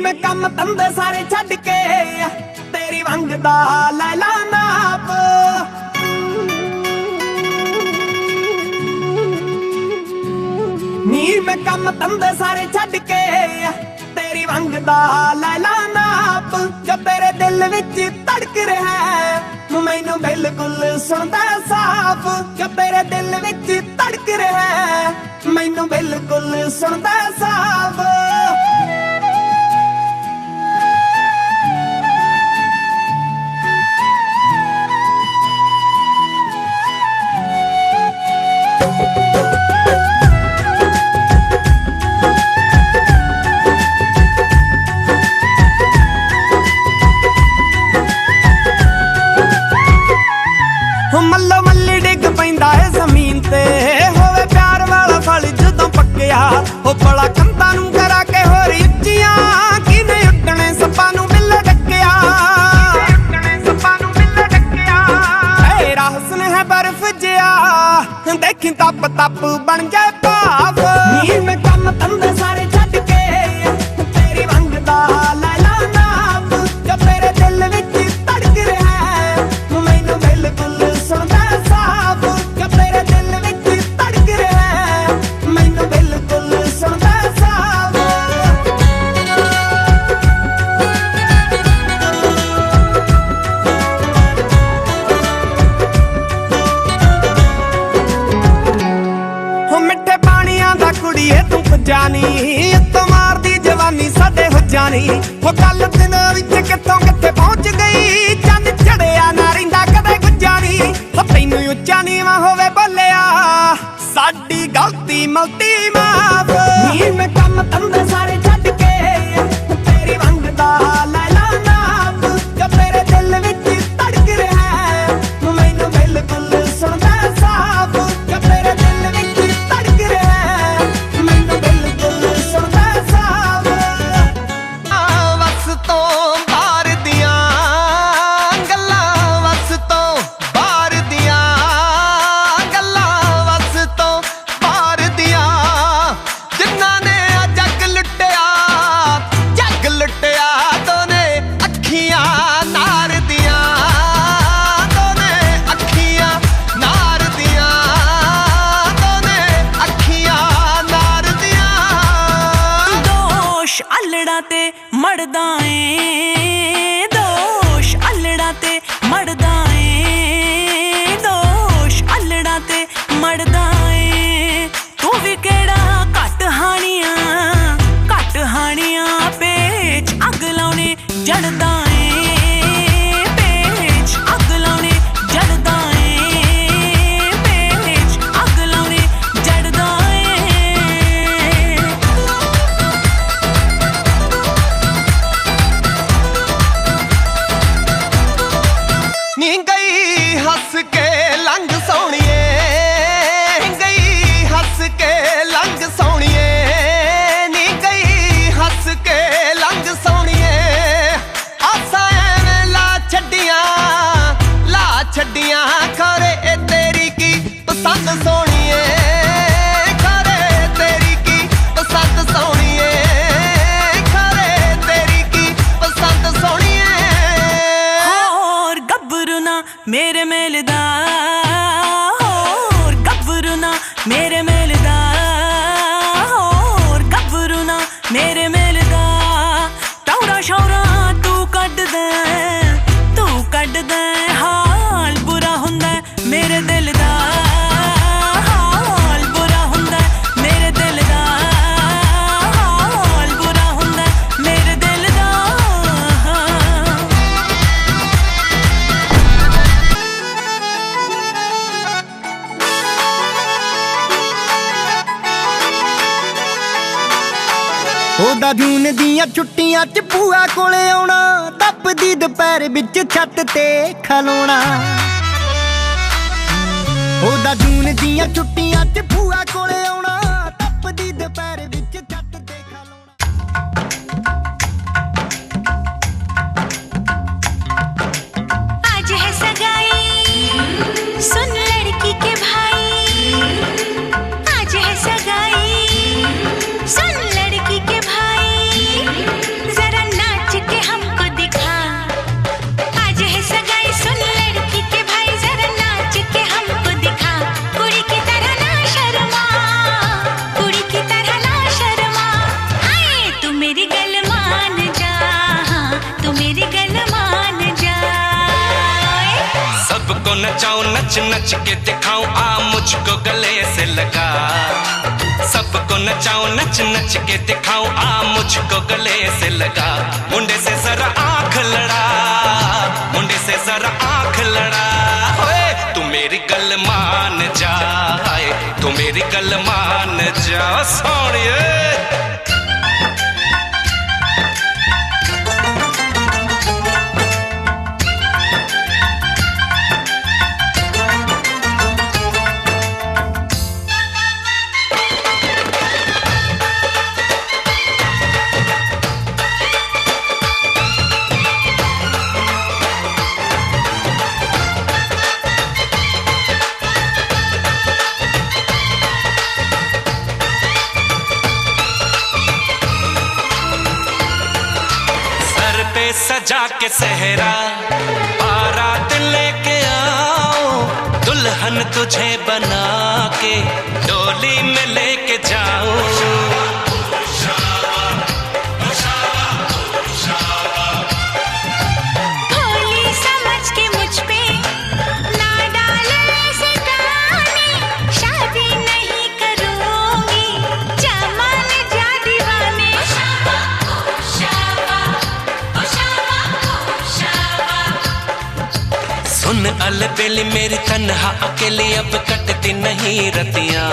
मैं कम धंधे सारे छड्ड के तेरी मंगदा लै ला नाप। नी मैं कम धंधे सारे छड्ड के तेरी मंगदा लै ला नाप। जो तेरे दिल विच धड़क रहा है मैनू बिल्कुल सुनदा साफ। जो तेरे दिल विच धड़क रहा है मैनू बिल्कुल सुनदा साफ। मल्लो मल्ली डिग पैंदा है जमीन ते होवे प्यार वाला फल जदों पक्किया। हो बड़ा कंधा नू करा के होर उच्चियां किने उड्डणे सप्पां नू मिल डकिया। तेरा हुस्न है बर्फ जिया देखी तप तप बन जाए भाव। नी मैं कम धंधे सारे छड्ड के तेरी मंगदा लै ला नाप। जो तेरे दिल विच धड़क रहा है मैनू बिल्कुल सुनदा साफ। जो तेरे दिल विच धड़क रहा है मैनू बिल्कुल सुनदा साफ। हो मिठे पानियां दा कुड़िए तू जानी उत्तों मारदी जवानी साडे हो जानी। हो कल दिन विच कित्थों कित्थे पहुंच गई चंद चढ़िया ना रहिंदा कदे गुजानी। हो तैनू उच्चा नीवां होवे बोलिया साडी गलती मलती माफ। नी मैं कम धंधे सारे छड्ड के तेरी मंगदा लै ला नाप। जो तेरे दिल विच धड़क रहा है मैनू बिल्कुल सुनदा साफ। जो तेरे दिल विच धड़क रहा है मैनू बिल्कुल सुनदा साफ। वस तो बाहर दियां गल्लां वस तो बाहर दियां गल्लां वस तो बाहर दियां। जिन्हां ने जग लुटिया दोने अखियां नार दियां। दोने अखियां नार दियां दोने अखियां नार दियां। दोष अल्लड़ा ते मड़दा ऐ दोष अल्लड़ा ते मड़दा ऐ दोष अल्लड़ा ते मड़दा ऐ। तू भी केड़ा घट हानियां पेच अग लाउने जड़दा ऐ। पेच अग लाउने जड़दा ऐ पेच अग लाउने जड़दा ऐ। नी गई हंस के लंघ सोहणिए गई हंस के लंघ सोहणिए। नी गई हंस के लंघ सोहणिए। आसा एवें ला छड्डियां खरे ए तेरी की पसंद सोहणिए। खरे तेरी की पसंद सोहणिए खरे तेरी की पसंद सोहणिए। होर गब्बरू ना मेरे मेलदा होर गब्बरू ना मेरे मेलदा होर गब्बरू ना मेरे मेलदा। टौरा शौरा तू कड्ड दे हाल बुरा हुंदा मेरे दिल दा। हाल बुरा हुंदा मेरे दिल दा हाल बुरा हुंदा मेरे दिल दा। ओदा जून दियां छुट्टियां च भूआ कोले आउणा तपदी दुपहर विच छत ते खलोणा। ओदा जून दियां छुट्टियां च भूआ कोले आउणा तपदी दुपहर विच छत ते खलोणा। आज है सगाई सुन लड़की के भाई। आज है सगाई सुन लड़की के भाई। जरा नचाऊं नच नच के दिखाऊं आ मुझको गले से लगा। सबको नचाऊं नच नच के दिखाऊं आ मुझको गले से लगा। मुंडे से जरा आंख लड़ा, मुंडे से जरा आंख लड़ा। ओए तू मेरी गल मान जा, तू मेरी गल मान जा सोनिए। सजा के सहरा बारात लेके आओ, दुल्हन तुझे बना के डोली में लेके जाओ। भोली समझ के मुझ पे ना डाले ऐसे गाने, शादी नहीं करूंगी जमान जा दीवाने। सुन अलबेली मेरी तन्हा अकेली अब कटती नहीं रतियां।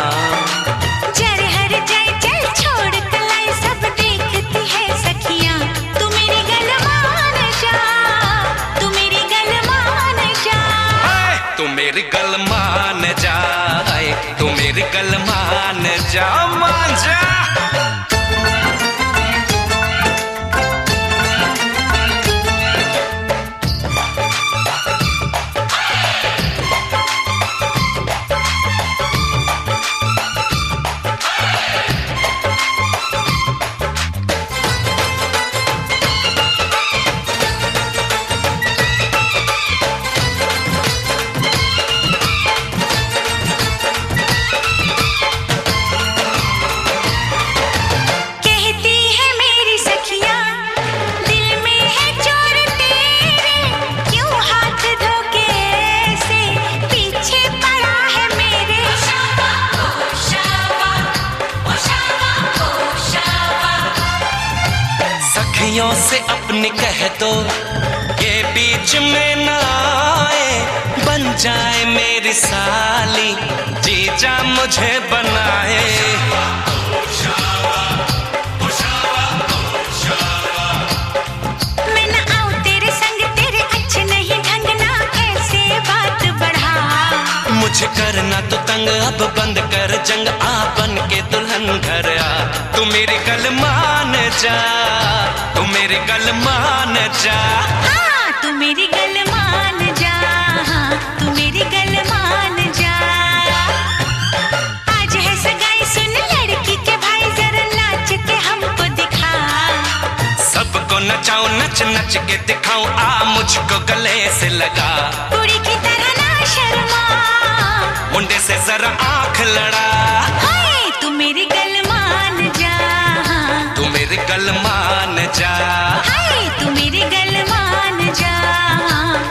जर हर जाए चल छोड़ कलाई सब देखती है सखियां। तू मेरी गल मान जा, तू मेरी गल मान जा। तू मेरी गल मान जा, तू मेरी गल मान जा, मान जा। से अपनी कह दो ये बीच में ना आए, बन जाए मेरी साली जीजा मुझे बनाए। मैं ना आऊं तेरे संग, तेरे अच्छे नहीं ढंग ना ऐसे बात बढ़ा। मुझे करना तो तंग अब बंद कर जंग, आ बन के दुल्हन घर आ। तू मेरी गल मान जा, तू मेरी गल मान जा। हाँ तू मेरी गल मान जा, तू मेरी गल मान जा। आज है सगाई सुन लड़की के भाई, जरा नाच के हमको दिखा। सबको नचाऊं नच नच के दिखाऊं आ मुझको गले से लगा। कुड़ी की तरह ना शर्मा, मुंडे से जरा आंख लड़ा। हाय तू मेरी गल मान जा, तू मेरी गल मान जा। हाय तू मेरी गल मान जा,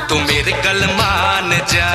तू मेरी गल मान जा।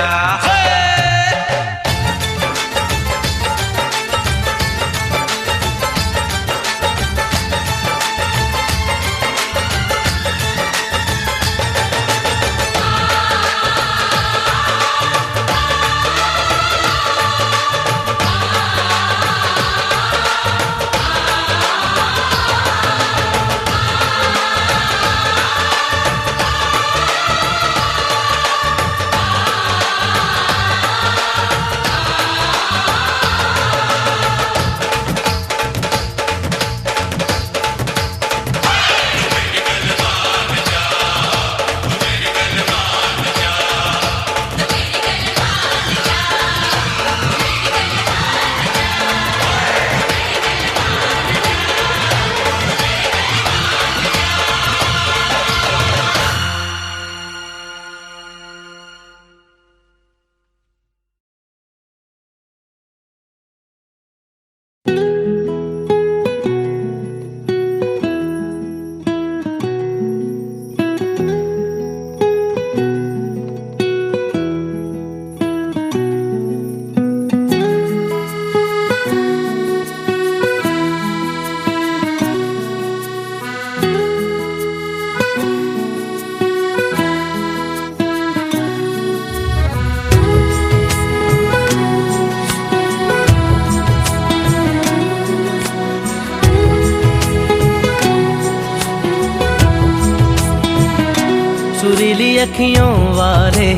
सुरीली अखियों वाले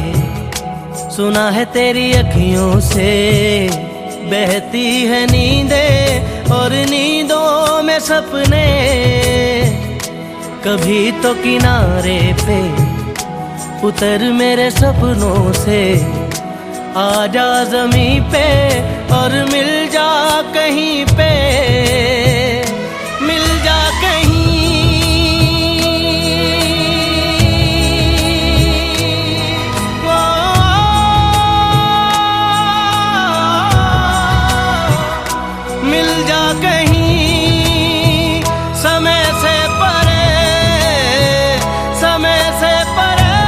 सुना है तेरी अखियों से बहती है नींदें और नींदों में सपने। कभी तो किनारे पे उतर मेरे सपनों से, आजा ज़मीं पे और मिल जा कहीं पे, मिल जा कहीं। मिल जा कहीं समय से परे, समय से परे,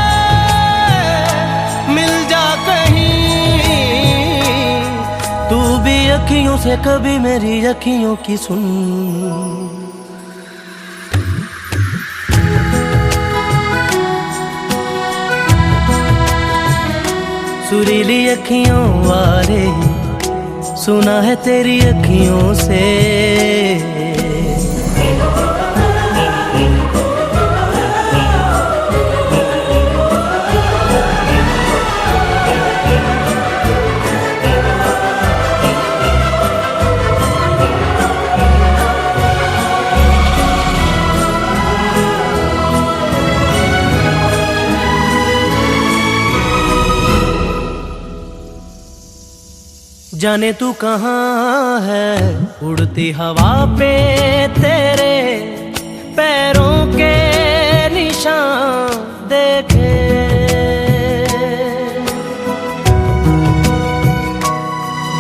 मिल जा कहीं। तू भी अखियों से कभी मेरी अखियों की सुन। सुरीली अखियों वाले सुना है तेरी अखियों से। जाने तू कहाँ है उड़ती हवा पे तेरे पैरों के निशान देखे।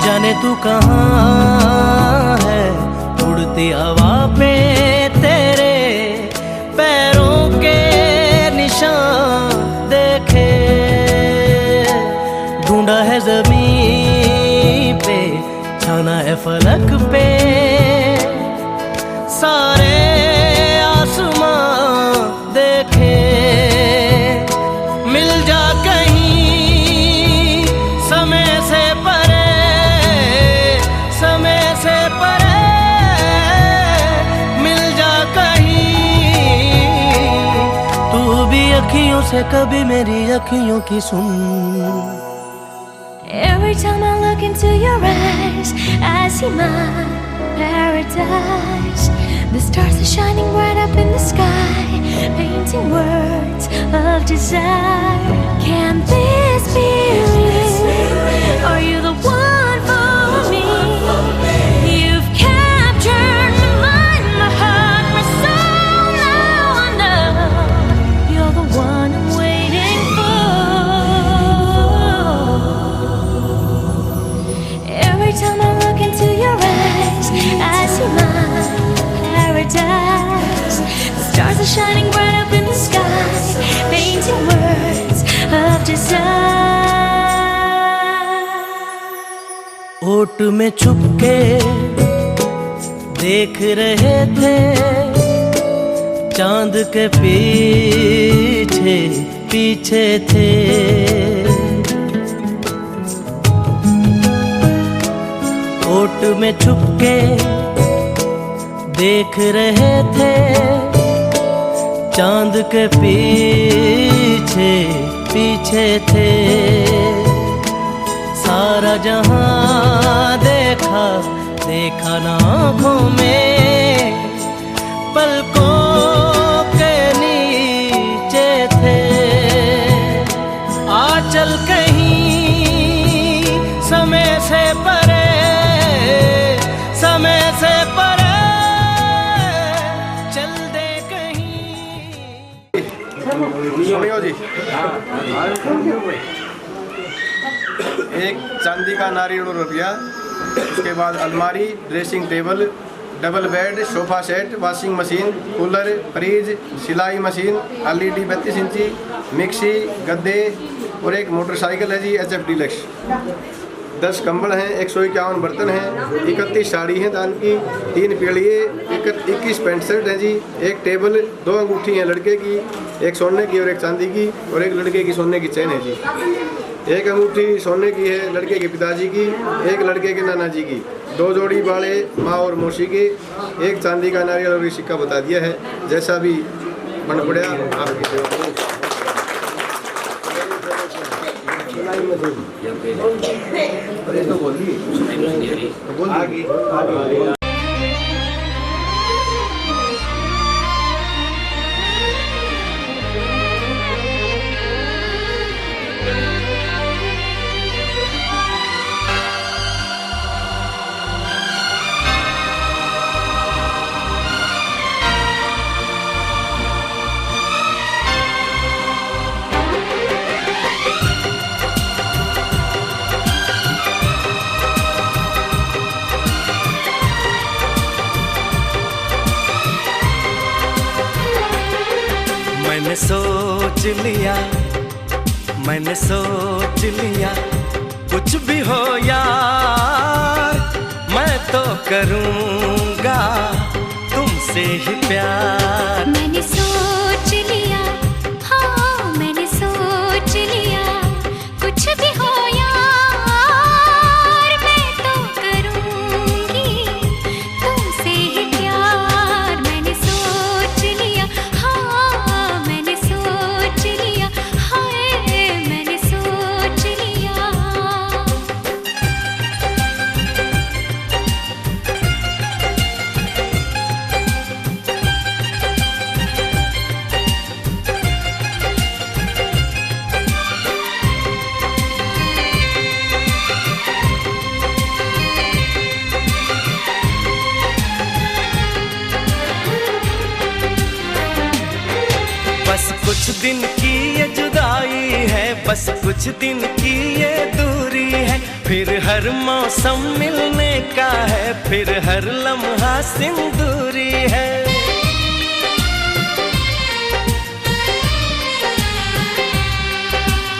जाने तू कहाँ है उड़ती हवा पे तेरे पैरों के निशान देखे। ढूंढा है ज़मीन पे, छाना है फलक पे, सारे आसमां देखे। मिल जा कहीं समय से परे, समय से परे, मिल जा कहीं। तू भी अखियों से कभी मेरी अखियों की सुन। Every time I look into your eyes, I see my paradise. The stars are shining bright up in the sky, painting words of desire. Can this be real? Are you the one for me? You've captured my mind, my heart, my soul. Now I know you're the one I'm waiting for. Every time I look into your eyes, I see my paradise. The stars are shining bright up in the sky, painting words of desire. ओट में छुपके देख रहे थे, चांद के पीछे पीछे थे। ओट में छुपके देख रहे थे, चांद के पीछे पीछे थे। सारा जहां देखा देखा ना आँखों में, पलकों के नीचे थे। आ चल कहीं समय से परे, समय से परे, चल दे कहीं। सुनियो जी, एक चांदी का नारियल रुपया, उसके बाद अलमारी, dressing table, double bed, sofa set, washing machine, cooler, fridge, सिलाई मशीन, LED 32 इंची, मिक्सी, गद्दे और एक मोटरसाइकिल है जी HF डीलक्स। 10 कंबल हैं, 151 बर्तन हैं, 31 साड़ी हैं दान की, 3 पीढ़िए, 21 पैंट शर्ट हैं जी, एक टेबल, 2 अंगूठी हैं लड़के की, एक सोने की और एक चांदी की, और एक लड़के की सोने की चेन है जी। एक अंगूठी सोने की है लड़के के पिताजी की, एक लड़के के नाना जी की, 2 जोड़ी बाले माँ और मौसी के, एक चांदी का नारियल और सिक्का बता दिया है। जैसा भी बन पड़ा आपकी सेवा। मैंने सोच लिया कुछ भी हो यार मैं तो करूँगा तुमसे ही प्यार। मैंने सोच लिया, हाँ मैंने सोच लिया कुछ भी हो यार मैं तो करूँगी तुमसे ही प्यार। मैंने सोच लिया, हाँ मैंने सोच लिया, हाय मैंने सोच लिया। बस कुछ दिन की ये जुदाई है, बस कुछ दिन की ये दूरी है, फिर हर मौसम मिलने का है, फिर हर लम्हा सिंदूरी है।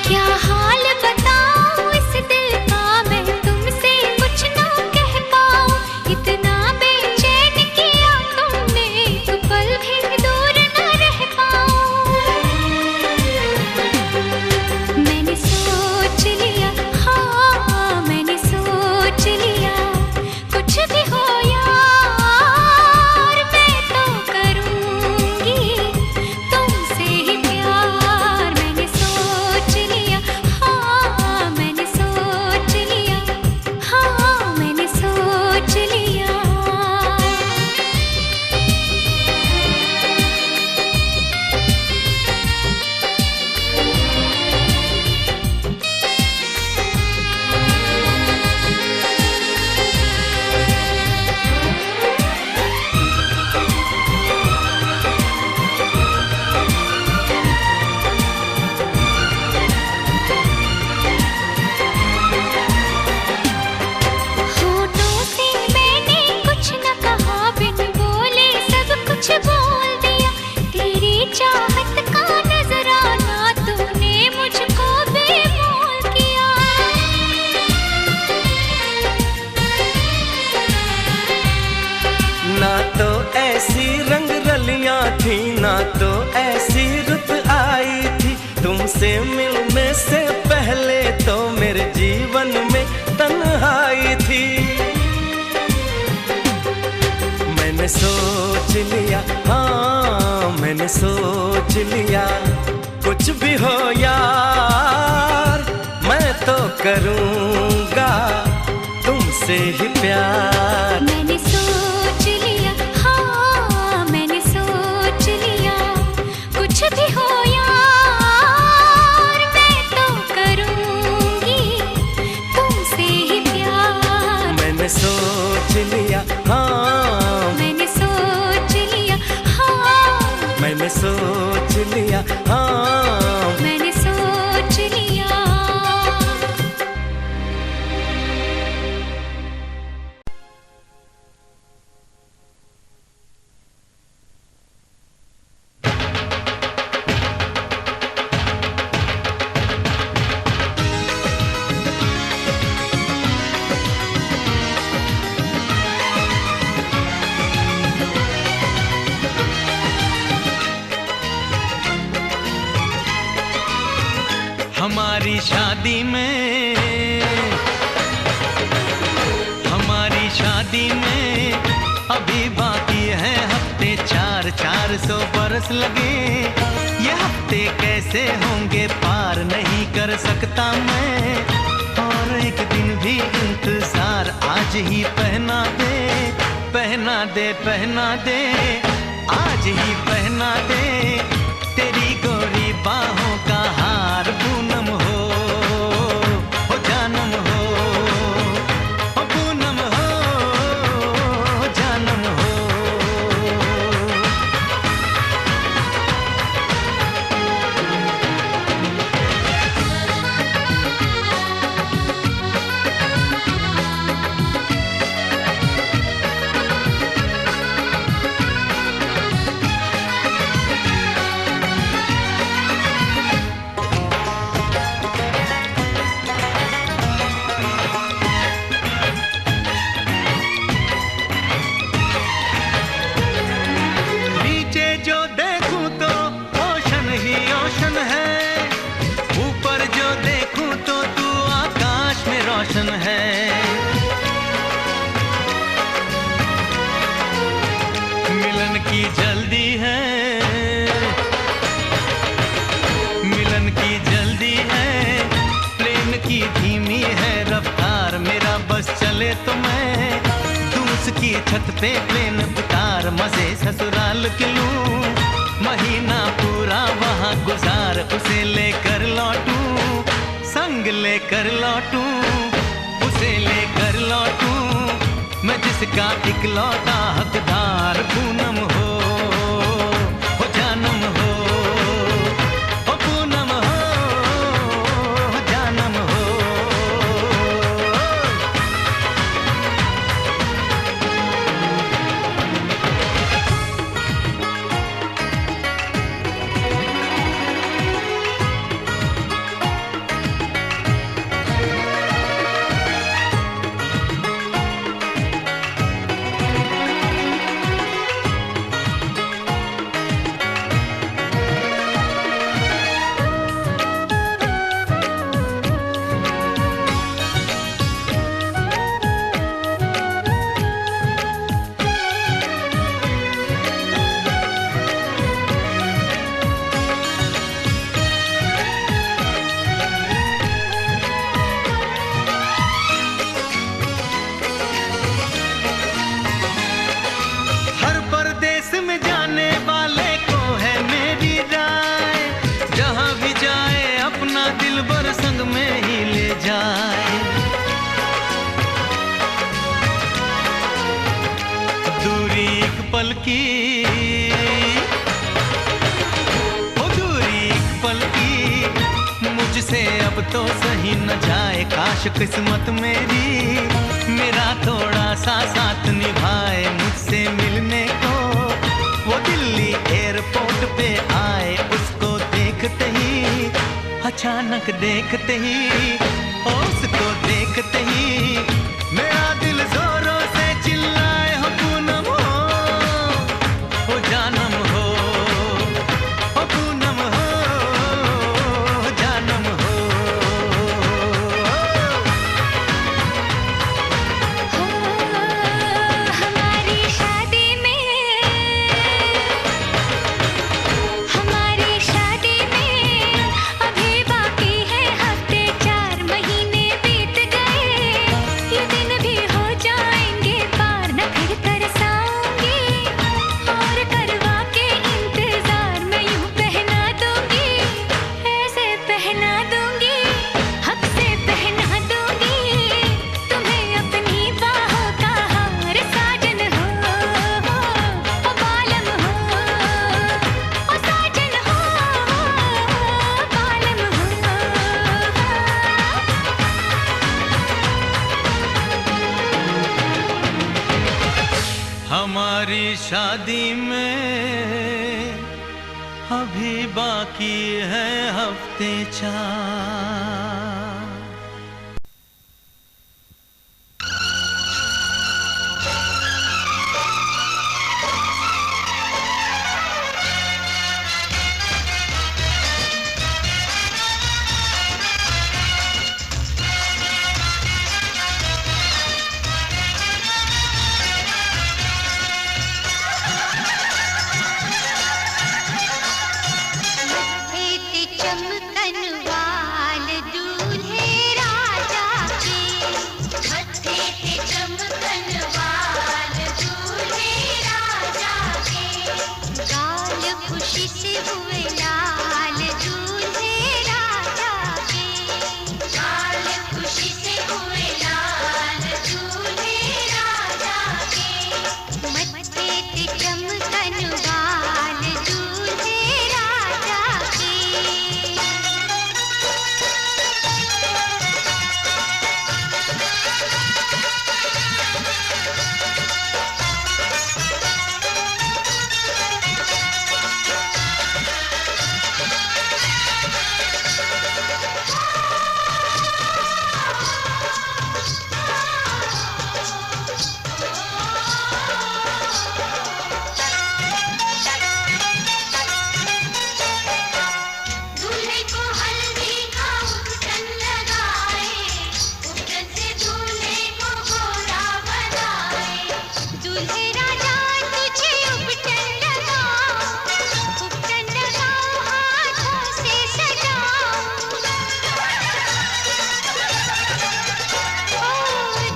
क्या हाल बताऊं इस दिल का मैं तुमसे कुछ ना कह पाऊं, इतना बेचैन किया तुमने तो पल भी दूर न रह पाऊं। मैंने सोच लिया, हाँ मैंने सोच लिया कुछ भी हो यार मैं तो करूँगी तुमसे ही प्यार। मैंने सोच लिया, हाँ मैंने सोच लिया, हाँ मैंने सोच लिया। होठों से मैंने कुछ न कहा, बिन बोले सब कुछ बोल दिया। तेरी चाहत का नजराना तूने मुझको बेमोल किया। ना तो ऐसी रंग रलियां थी, ना तो ऐसी रुत आई थी, तुमसे मिलने से पहले तो मेरे जीवन में तन्हाई थी। मैंने सोच लिया, हाँ मैंने सोच लिया कुछ भी हो यार मैं तो करूँगा तुमसे ही प्यार। मैंने सोच लिया, हाँ मैंने सोच लिया कुछ भी हो यार मैं तो करूँगी तुमसे ही प्यार। मैंने सोच लिया, हाँ मैंने सोच लिया, हाँ मैंने सोच लिया, हाँ मैंने सोच लिया। हमारी शादी में, हमारी शादी में अभी बाकी है हफ्ते 400 बरस लगे। ये हफ्ते कैसे होंगे पार नहीं कर सकता मैं, और एक दिन भी इंतजार आज ही पहना दे, पहना दे, पहना दे, आज ही पहना दे, तेरी गोरी बाहों का हार पूनम हो जानम हो, पूनम हो जानम हो। मिलन की जल्दी है, मिलन की जल्दी है, प्रेम की धीमी है रफ्तार, मेरा बस चले तो मैं दूं उसकी छत पे प्लेन उतार, मजे ससुराल के लूं, महीना पूरा वहाँ गुजार, उसे लेकर लौटूं, संग लेकर लौटूं, उसे लेकर लौटूं, मैं जिसका इकलौता हकदार पूनम हो जानम हो, पूनम हो जानम हो। दूरी एक पल की, ओ दूरी एक पल की, मुझसे अब तो सही न जाए, काश किस्मत मेरी मेरा थोड़ा सा साथ निभाए, मुझसे मिलने को वो दिल्ली एयरपोर्ट पे आए, उसको देखते ही अचानक देखते ही, उसको देखते ही मेरा दिल जोरों से चिल्लाए, हो पूनम हो जानम हो, पूनम हो जानम हो। हमारी शादी में, हमारी शादी में अभी बाकी है हफ्ते 4 महीने बीत गए, ये दिन भी हो जाएंगे पार, न फिर तरसाऊंगी और करवा के इंतजार, मैं यूं पहना दूंगी, ऐसे पहना दूंगी, हक से पहना दूंगी तुम्हें अपनी बाहों का हार, साजन हो ओ बालम हो, ओ साजन हो बालम हो। हमारी शादी में अभी बाकी है हफ्ते 4। चमकन वाले दूल्हे राजा तुझे उपटन लगाओ, उपटन लगाओ हाथों से सजाओ। ओ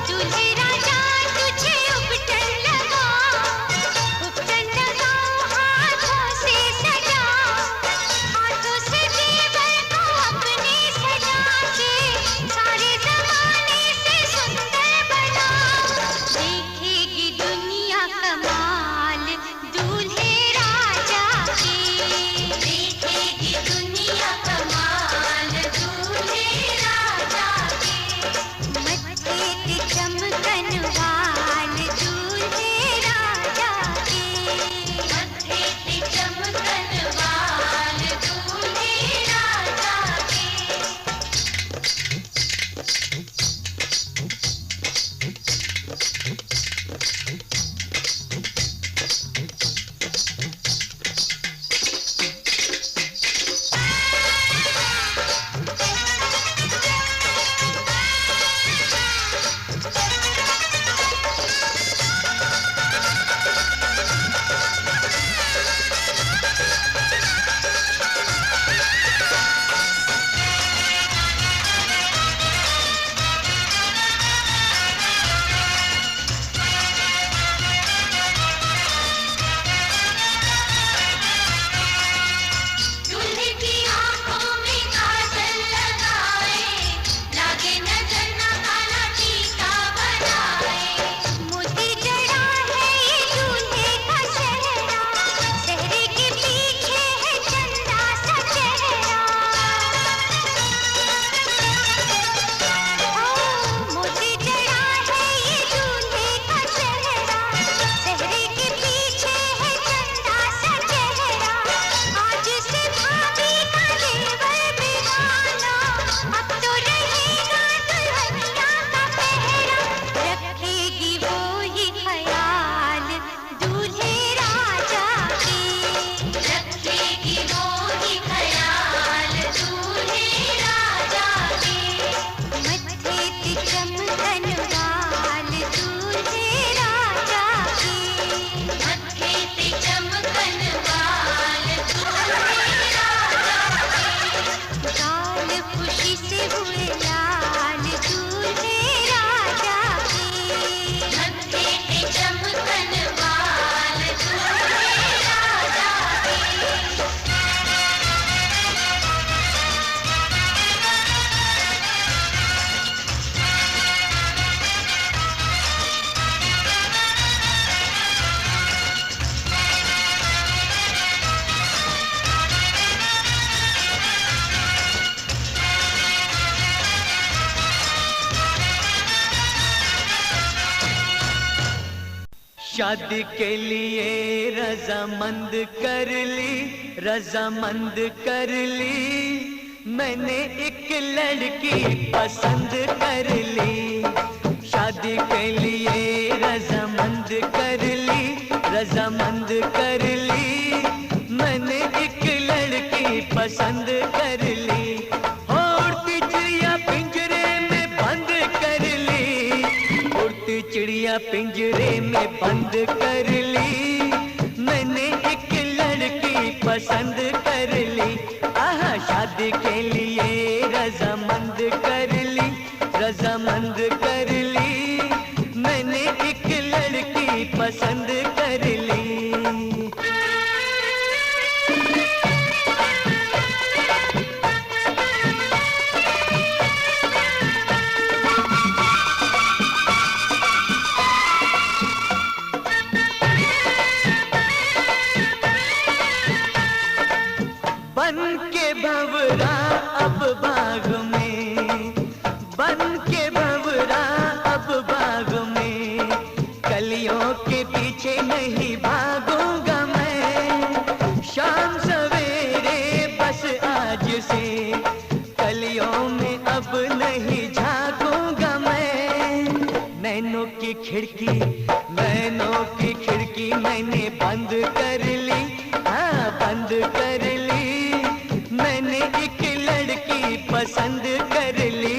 दूल्हे राजा तुझे उपटन लगाओ, उपटन लगाओ हाथों से सजाओ। हाथों से जेवर को अपने सजा के सारे जमाने से सुंदर बनाओ। देखेगी दुनिया कमाल दूल्हे राजा के, देखेगी दुनिया कमाल दूल्हे राजा के। मत्थे पे चमकन वाल दूल्हे राजा के, मत्थे पे चमकन वाल दूल्हे राजा के। दूल्हे की आंखों में काजल लगाए, लागे नजर न काला टीका बनाए। मोती जड़ा है ये दूल्हे का चेहरा, चेहरे के पीछे है चंदा सा चेहरा। मोती जड़ा है ये दूल्हे का चेहरा, चेहरे के पीछे है चंदा सा चेहरा। आज से भाभी का जेवर बिगाना, अब तो रहेगा दुल्हनिया का पहरा। रखेगी वो ही ख्याल दूल्हे राजा के, रखेगी वो ही ख्याल दूल्हे राजा के। मत्थे पे चमकन वाल दूल्हे राजा के, मत्थे पे चमकन वाल दूल्हे राजा के। गाल खुशी से हुए लाल दूल्हे राजा के, मत्थे पे चमकन वाल दूल्हे राजा के। शादी के लिए रजामंद कर ली, रजामंद कर ली। मैंने एक लड़की पसंद कर ली। शादी के लिए रजामंद कर ली, रजामंद कर ली। मैंने एक लड़की पसंद कर ली। उड़ती चिड़िया पिंजरे में बंद कर ली, उड़ती चिड़िया पिंजरे में बंद कर ली। मैंने एक लड़की पसंद कर ली। आहा शादी के लिए रजामंद कर ली, रजामंद कर ली। मैंने एक लड़की पसंद कर ली। बन के भंवरा अब बाग में, बन के भंवरा अब बाग में। कलियों के पीछे नहीं भागूंगा मैं। शाम सवेरे बस आज से कलियों में अब नहीं झांकूंगा मैं। नैनों की खिड़की, नैनों की खिड़की मैंने बंद कर ली। हाँ बंद कर ली। मैंने एक लड़की पसंद कर ली।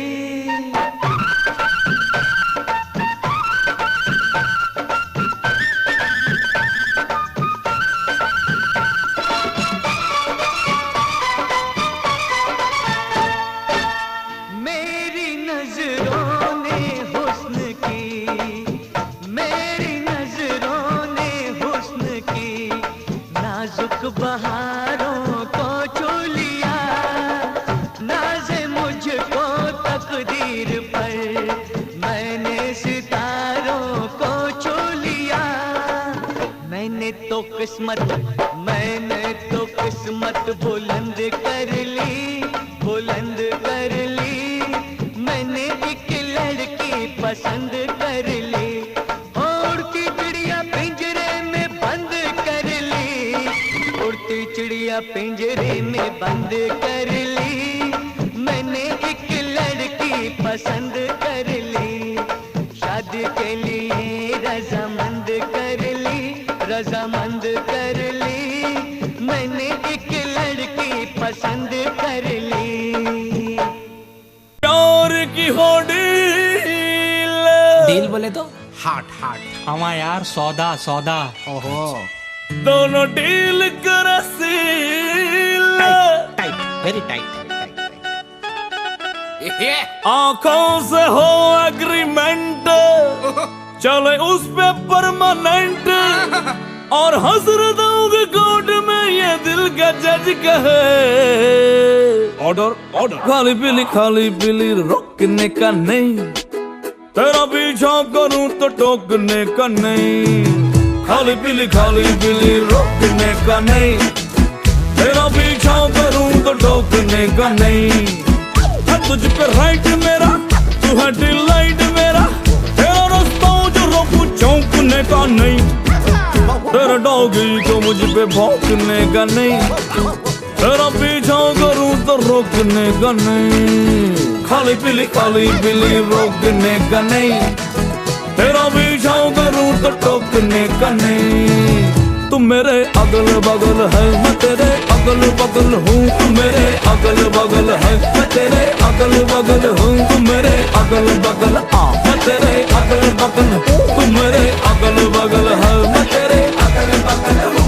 बहारों को छू लिया, नाज़े मुझको तकदीर पर, मैंने सितारों को छू लिया। मैंने तो किस्मत बुलंद कर ली, बुलंद कर ली। मैंने एक लड़की पसंद कर ली, उड़ती चिड़िया पिंजरे में बंद कर ली, उड़ती चिड़िया पिंजरे में बंद कर ली। मैंने एक लड़की पसंद कर ली, शादी के लिए रजामंद कर ली, रजामंद कर ली। मैंने एक लड़की पसंद कर ली। प्यार की हो डील बोले तो हार्ट हार्ट। हमारा यार सौदा सौदा। ओहो दोनों डील कर सील, टाइट वेरी टाइट। आंखों से हो एग्रीमेंट, चले उस पे परमानेंट, और हजरतों के कोर्ट में ये दिल का जज कहे ऑर्डर ऑर्डर। खाली पीली रोकने का नहीं, तेरा पीछा करूं तो टोकने का नहीं। खाली पीली रोकने का नहीं, तेरा पीछा करूं तो टोकने का नहीं। है तुझ पे राइट मेरा, तू है डिलाइट मेरा, तेरा रास्ता जो रोकू चौंकने का नहीं। तेरा डॉगी को मुझ पे भौंकने का नहीं, तेरा पीछा करूं तो रोकने का नहीं। खाली पीली रोकने का नहीं, तेरा पीछा करूं तो टोकने का नहीं। तुम मेरे अगल बगल है, मैं तेरे अगल बगल हूँ। तुम मेरे अगल बगल है, मैं तेरे अगल बगल हूँ। तुम मेरे अगल बगल मैं तेरे अगल बगल हूँ। तुम मेरे अगल बगल है, मैं तेरे अगल बगल हूँ।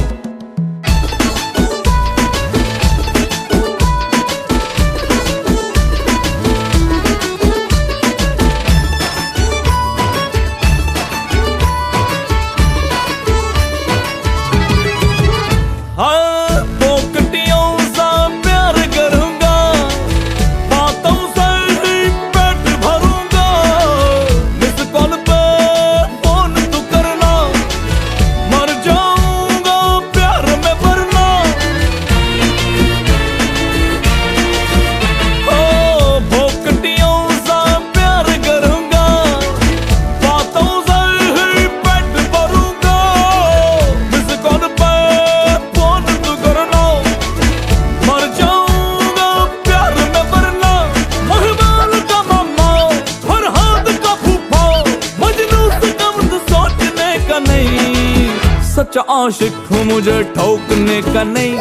सच्चा आशिक हूँ, मुझे ठोकने का नहीं।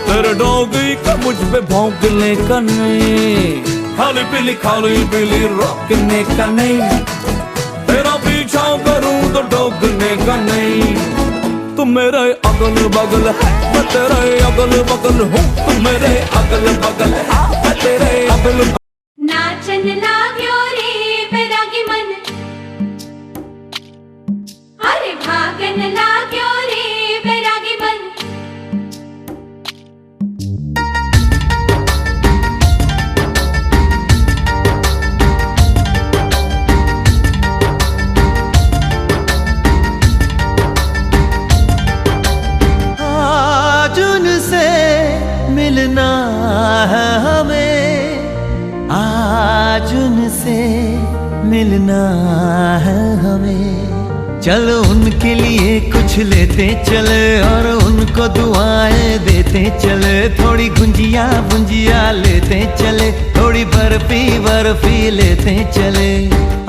तेरे डॉगी का मुझ पे भौंकने का नहीं। खाली पीली रोकने का नहीं, तेरा पीछा करूं तो टोकने का नहीं। तुम मेरे अगल बगल है, मैं तेरे अगल बगल हूँ। तुम मेरे अगल बगल है, मैं तेरे अगल। नाचन लाग्यो रे बैरागी मन, अरे भागन लाग्यो रे बैरागी मन। आज उनसे मिलना है हमें, आज उनसे मिलना है हमें। चलो उनके लिए कुछ लेते चले और उनको दुआएं देते चले। थोड़ी गुंजिया बुंजिया लेते चले, थोड़ी बर्फी लेते चले।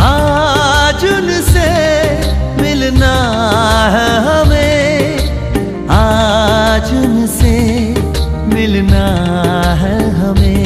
आज उनसे मिलना है हमें, आज उनसे मिलना है हमें।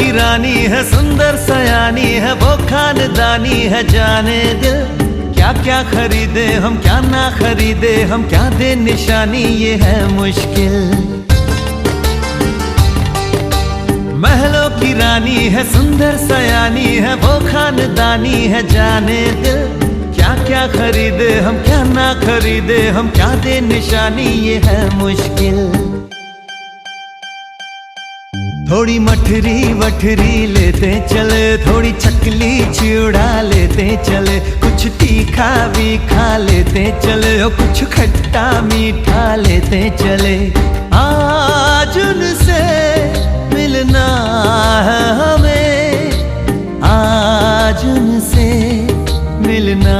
की रानी है, सुंदर सयानी है, वो खानदानी है जाने दिल। क्या क्या खरीदे हम, क्या ना खरीदे हम, क्या दे निशानी, ये है मुश्किल। महलों की रानी है, सुंदर सयानी है, वो खानदानी है जाने दिल। क्या क्या खरीदे हम, क्या ना खरीदे हम, क्या दे निशानी, ये है मुश्किल। थोड़ी मठरी वठरी लेते चले, थोड़ी चकली चिड़ा लेते चले, कुछ तीखा भी खा लेते चले, और कुछ खट्टा मीठा लेते चले। आज उनसे मिलना है हमें, आज उनसे मिलना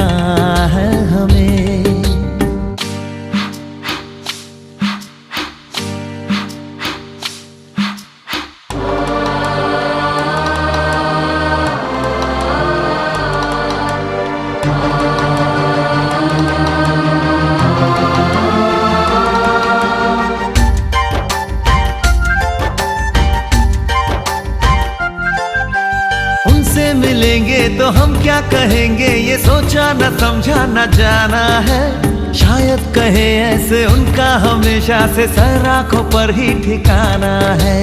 है हमें। मिलेंगे तो हम क्या कहेंगे, ये सोचा न समझा न जाना है। शायद कहे ऐसे उनका हमेशा से सर आंखों पर ही ठिकाना है।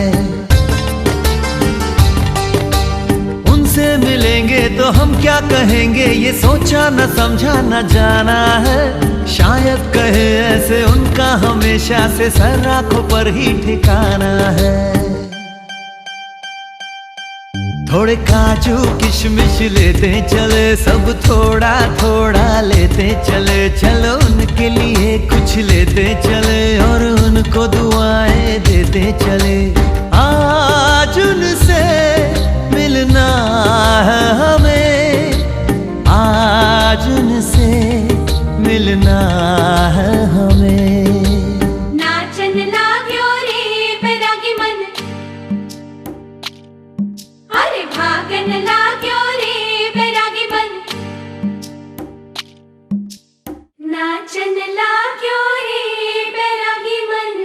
उनसे मिलेंगे तो हम क्या कहेंगे, ये सोचा न समझा न जाना है। शायद कहे ऐसे उनका हमेशा से सर आंखों पर ही ठिकाना है। थोड़े काजू किशमिश लेते चले, सब थोड़ा थोड़ा लेते चले, चलो उनके लिए कुछ लेते चले, और उनको दुआएं देते चले। आज उनसे मिलना है हमें, आज उनसे मिलना है हमें। नाचन लाग्यो रे बैरागी मन, अरे भागन लाग्यो रे बैरागी मन, नाचन लाग्यो रे बैरागी मन।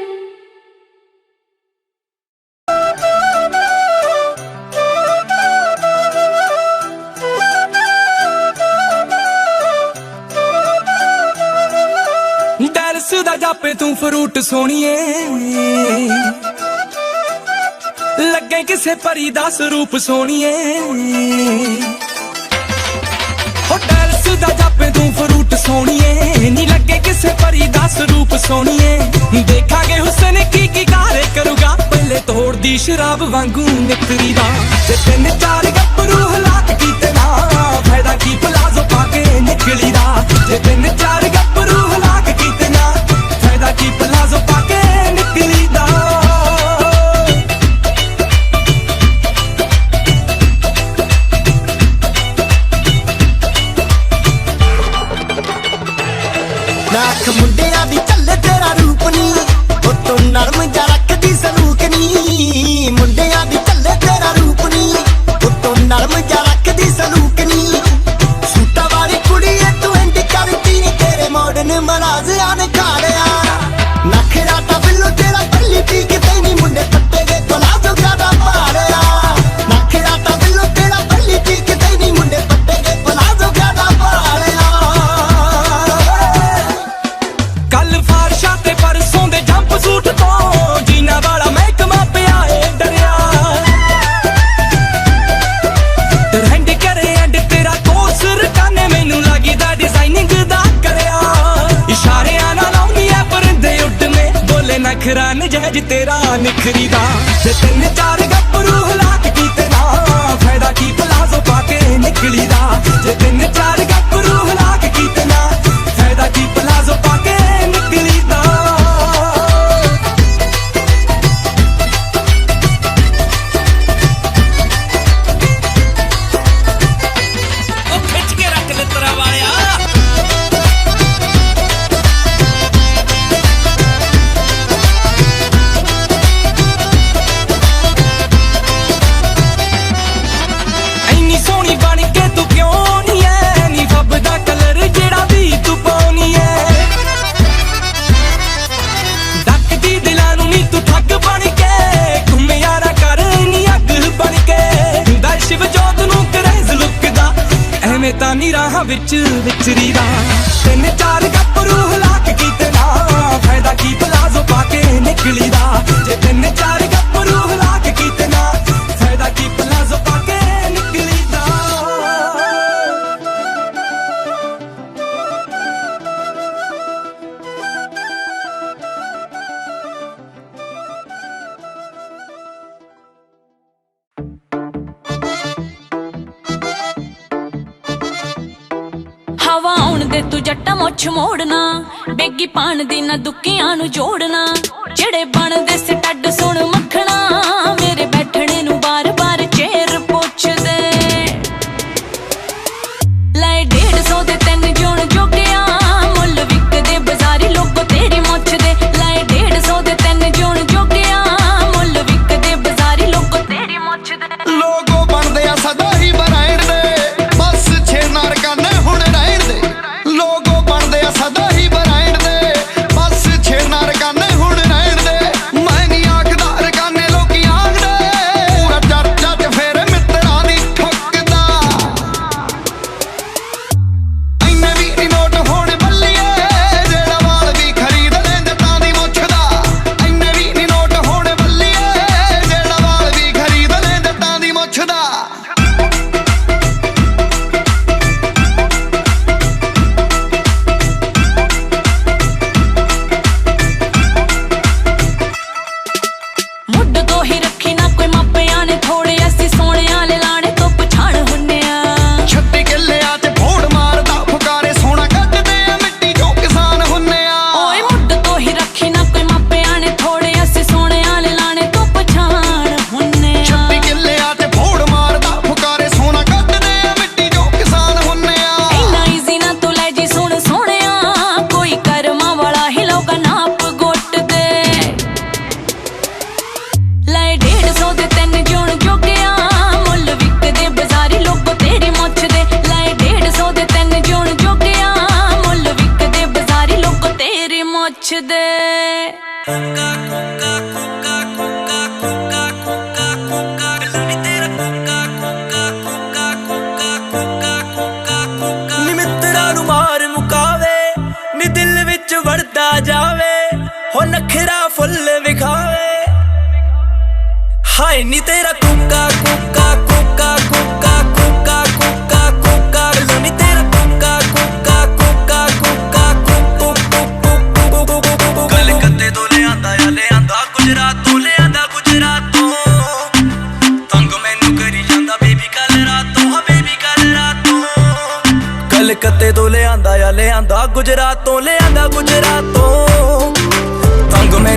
ਡੈਲਸ ਦਾ ਜਾਪੇ ਤੂੰ ਫਰੂਟ ਸੋਹਣੀਏ, ਲੱਗੇ ਕਿਸੇ ਪਰੀ ਦਾ ਸਰੂਪ ਸੋਹਣੀਏ। ਹੋ ਡੈਲਸ ਦਾ ਜਾਪੇ ਤੂੰ ਫਰੂਟ ਸੋਹਣੀਏ, ਨੀ ਲੱਗੇ ਕਿਸੇ ਪਰੀ ਦਾ ਸਰੂਪ ਸੋਹਣੀਏ। ਦੇਖਾਂਗੇ ਹੁਸਨ ਕੀ ਕੀ ਕਾਰੇ ਕਰੂਗਾ, ਪਹਿਲੇ ਤੋੜਦੀ ਸ਼ਰਾਬ ਵਾਂਗੂ ਨਿਕਰੀ ਦਾ। ਤੇ ਤਿੰਨ ਚਾਰ ਗੱਭਰੂ ਹਲਾਕ ਕੀਤੇ ਨਾ, ਫਾਇਦਾ ਕੀ ਪਲਾਜ਼ੋ ਪਾ ਕੇ ਨਿਕਲੀ ਦਾ। ਤੇ ਤਿੰਨ ਚਾਰ ਗੱਭਰੂ ਹਲਾਕ ਕੀਤੇ ਨਾ, ਫਾਇਦਾ ਕੀ ਪਲਾਜ਼ੋ ਪਾ ਕੇ ਨਿਕਲੀ ਦਾ। नाक मुंडिया दी चले तेरा रूप नी, ओ तू नरम जा रखदी सलूक नी। मुंडिया दी चले तेरा रूप नी, ओ तू नरम जा रखदी सलूक नी। सूटा वाली कुड़ी है तू एंड करती, तेरे मॉडर्न मराज आने खाड़िया। नखरा ता बिल्लो तेरा पल्ली पी के तेनी मुंडे पट्टे दे पलाजो ज्यादा पाड़िया। नखरा ता बिल्लो तेरा पल्ली पी के तेनी मुंडे पट्टे दे पलाजो ज्यादा पाड़िया। ਕੱਲ ਫਾਰਸ਼ਾਂ ਤੇ ਪਰਸੋਂ ਦੇ ਜੰਪ ਸੂਟ ਤੋਂ, ਜੀਨਾ ਵਾਲਾ ਮਹਿਕਮਾ ਪਿਆ ਏ ਡਰਿਆ। ਟਰੈਂਡ ਕਰੇ ਐਂਡ ਤੇਰਾ ਕੋਰਸ ਰਕਾਨੇ, ਮੈਨੂੰ ਲੱਗਦਾ ਡਿਜ਼ਾਈਨਿੰਗ ਦਾ ਕਰਿਆ। ਇਸ਼ਾਰਿਆਂ ਨਾਲ ਆਉਂਦੀ ਐ ਪਰਿੰਦੇ ਉੱਡਨੇ, ਬੋਲੇ ਨਖਰਾ ਨਜਾਇਜ਼ ਤੇਰਾ ਨਿਖਰੀ ਦਾ। ਤੇ ਤਿੰਨ ਚਾਰ ਗੱਭਰੂ ਹਲਾਕ ਕੀਤੇ ਨਾ, ਫਾਇਦਾ ਕੀ ਪਲਾਜ਼ੋ ਪਾ ਕੇ ਨਿਕਲੀ ਦਾ। ਜੇ ਤਿੰਨ ਚਾਰ ਗੱਭਰੂ ਹਲਾਕ ਕੀਤੇ ਨਾ, ਫਾਇਦਾ ਕੀ ਪਲਾਜ਼ੋ ਪਾ ਕੇ ਨਿਕਲੀ ਦਾ। ਉਹ ਖਿੱਚ ਕੇ ਰੱਖ ਲਿੱਤਰਾ ਵਾਲਿਆ। ਪਤਾ ਨੀ ਰਾਹਾਂ ਵਿੱਚ ਵਿਚਰੀਦਾ ਤਿੰਨ ਚਾਰ ਗੱਭਰੂ ਹਿਲਾ ਕੇ ਕੀਤੇ ਨਾ ਫਾਇਦਾ ਕੀ ਪਲਾਜ਼ੋ ਪਾ ਕੇ ਨਿਕਲੀਦਾ ਜੇ ਤਿੰਨ ਚਾਰ ਗੱਭਰੂ ਹਿਲਾ ਕੇ ਕੀਤੇ ਨਾ ਫਾਇਦਾ ਕੀ ਪਲਾਜ਼ੋ ਪਾ ਕੇ ਨਿਕਲੀਦਾ ਹਵਾ ਆਉਣ ਦੇ ਤੂੰ ਜੱਟਾ ਮੁੱਛ ਮੋੜਨਾ ਬੇਗੀ ਪਾਣ ਦੀ ਨਾ ਦੁੱਕੀਆਂ ਨੂੰ ਜੋੜਨਾ ਜਿਹੜੇ ਬਣਦੇ ਸਟੱਡ ਸੁਣ ਮੱਖਣਾ ਮੇਰੇ ਬੈਠਣੇ ਨੂੰ ਬਾਰ-ਬਾਰ ਚੇਰ ਪੁੱਛਦੇ ਲੈ 150 ਦੇ ਤਿੰਨ ਜੁਣ ਜੋਗਿਆ ਮੁੱਲ ਵਿਕਦੇ ਬਾਜ਼ਾਰੀ ਲੋਕੋ ਤੇਰੀ ਮੁੱਛ ਦੇ ਲੈ 150 ਦੇ ਤਿੰਨ ਜੁਣ ਜੋਗਿਆ ਮੁੱਲ ਵਿਕਦੇ ਬਾਜ਼ਾਰੀ ਲੋਕੋ ਤੇਰੀ ਮੁੱਛ ਦੇ ਲੋਗੋ ਬਣਦੇ ਆ ਸਦਾ ਹੀ ਬਰਾਈਡ ਦੇ ਬਸ ਛੇ ਨਾਰਕਾਂ ਨੇ ਹੁਣ ਰਹਿਣ ਦੇ ਲੋਗੋ ਬਣਦੇ ਆ ਸਦਾ ਹੀ ਬਰਾਈਡ ਦੇ ਬਸ ਛੇ ਨਾਰਕਾਂ ਨੇ ਹੁਣ ਰਹਿਣ ਦੇ ਮੈਂ ਨਹੀਂ ਆਖਦਾ ਰਕਾਨੇ ਲੋਕੀ ਆਖਦੇ ਪੂਰਾ ਚਰਚਾ ਚ ਫੇਰ ਮਿੱਤਰਾਂ ਦੀ ਠੁੱਕਦਾ ਇੰਨੇ ਵੀ ਨੀ ਨੋਟ ਹੋਣ ਬੱਲੀਏ ਜਿਹੜਾ ਵਾਲ ਵੀ ਖਰੀਦ ਲੈ ਜੱਟਾਂ ਦੀ ਮੁੱਛ ਦਾ ਇੰਨੇ ਵੀ ਨੀ ਨੋਟ ਹੋਣ ਬੱਲੀਏ ਜਿਹੜਾ ਵਾਲ ਵੀ ਖਰੀਦ ਲੈ ਜੱਟਾਂ ਦੀ ਮੁੱਛ ਦਾ ਮੁੱਢ ਤੋਂ ਹੀ ਰੱਖੀ ਨਾ ਕੋਈ ਮਾਪਿਆਂ ਨੇ ਥੋੜੇ ਅਸੀਂ ਸੋਹਣਿਆਂ ਲੈ ਲਾਣੇ ਤੋਂ ਪਛਾਣ ਹੁੰਨੇ ਆ 36 ਕਿੱਲਿਆਂ 'ਚ ਫੋੜ ਮਾਰਦਾ ਫੁਕਾਰੇ ਸੋਨਾ ਕੱਢਦੇ ਆ ਮਿੱਟੀ ਚੋਂ ਕਿਸਾਨ ਹੁੰਨੇ ਆ ਓਏ ਮੁੱਢ ਤੋਂ ਹੀ ਰੱਖੀ ਨਾ ਕੋਈ ਮਾਪਿਆਂ ਨੇ ਥੋੜੇ ਅਸੀਂ ਸੋਹਣਿਆਂ ਲੈ ਲਾਣੇ ਤੋਂ ਪਛਾਣ ਹੁੰਨੇ ਆ 36 ਕਿੱਲਿਆਂ 'ਚ ਫੋੜ ਮਾਰਦਾ ਫੁਕਾਰੇ ਸੋਨਾ ਕੱਢਦੇ ਆ ਮਿੱਟੀ ਚੋਂ ਕਿਸਾਨ ਹੁੰਨੇ ਆ ਇੰਨਾ ਈਜ਼ੀ ਨਾ ਤੂੰ ਲੈ ਜੀ ਸੁਣ ਸੋਹਣਿਆ ਕੋਈ ਕਰਮਾਂ ਵਾਲਾ ਹੀ ਲੋਗਾ ਨਾਪ ਗੁੱਟ ਦੇ ਲੈ 150 ਦੇ ਤਿੰਨ ਜੁਣ ਜੋਗਿਆ ਮੁੱਲ ਵਿਕਦੇ ਬਾਜ਼ਾਰੀ ਲੋਕੋ ਤੇਰੀ ਮੁੱਛ ਦੇ ਲੈ 150 ਦੇ ਤਿੰਨ ਜੁਣ ਜੋਗਿਆ ਮੁੱਲ ਵਿਕਦੇ ਬਾਜ਼ਾਰੀ ਲੋਕੋ ਤੇਰੀ ਮੁੱਛ ਦੇ ਨੀ ਮਿੱਤਰਾਂ ਨੂੰ ਮਾਰ ਮੁਕਾਵੇ ਨੀ ਦਿਲ ਵਿੱਚ ਵੜਦਾ ਜਾਵੇ ਹੋ ਨਖਰਾ ਫੁੱਲ ਵਿਖਾਵੇ ਹਾਏ ਨੀ ਤੇਰਾ ਕੁੱਕਾ ਕੁੱਕਾ ਕੁੱਕਾ ਕੁੱਕਾ ਕੁੱਕਾ ਕੁੱਕਾ ਕੁੱਕਾ ਨੀ ਤੇਰਾ ਕੁੱਕਾ ਕੁੱਕਾ ਕੁੱਕਾ ਕੁੱਕਾ ਕਲਕੱਤੇ ਤੋਂ ਲਿਆਂਦਾ ਗੁਜਰਾਤ ਤੋਂ ਲਿਆਂਦਾ ਗੁਜਰਾਤ ਤੋਂ ਤੰਗ ਮੈਨੂੰ ਕਰੀ ਜਾਂਦਾ ਬੇਬੀ ਕੱਲ ਰਾਤੋਂ ਹਾਂ ਬੇਬੀ ਕੱਲ ਰਾਤੋਂ ਕਲਕੱਤੇ ਤੋਂ ਲਿਆਂਦਾ ਗੁਜਰਾਤ ਤੋਂ ਲਿਆਂਦਾ ਗੁਜਰਾਤ ਤੋਂ ਤੰਗ ਮੈਂ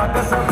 कसम